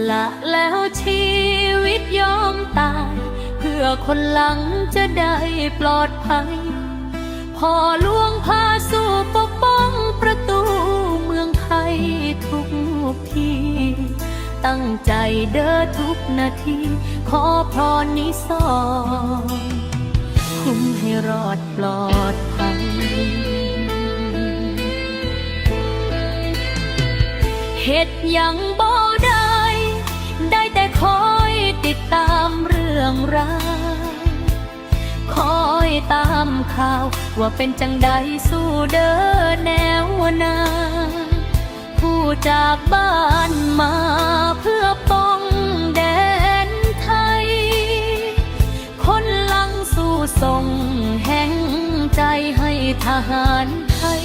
ละแล้วชีวิตยอมตายเพื่อคนหลังจะได้ปลอดภัยพ่อหลวงพาสู่ปกป้องประตูเมืองไทยทุกทีตั้งใจเดินทุกนาทีขอพรนิสรคุ้มให้รอดปลอดภัยเหตุยังบ่ได้แต่คอยติดตามเรื่องราวคอยตามข่าวว่าเป็นจังใดสู้เดินแนวนาผู้จากบ้านมาเพื่อป้องแดนไทยคนหลังสู้ส่งแห่งใจให้ทหารไทย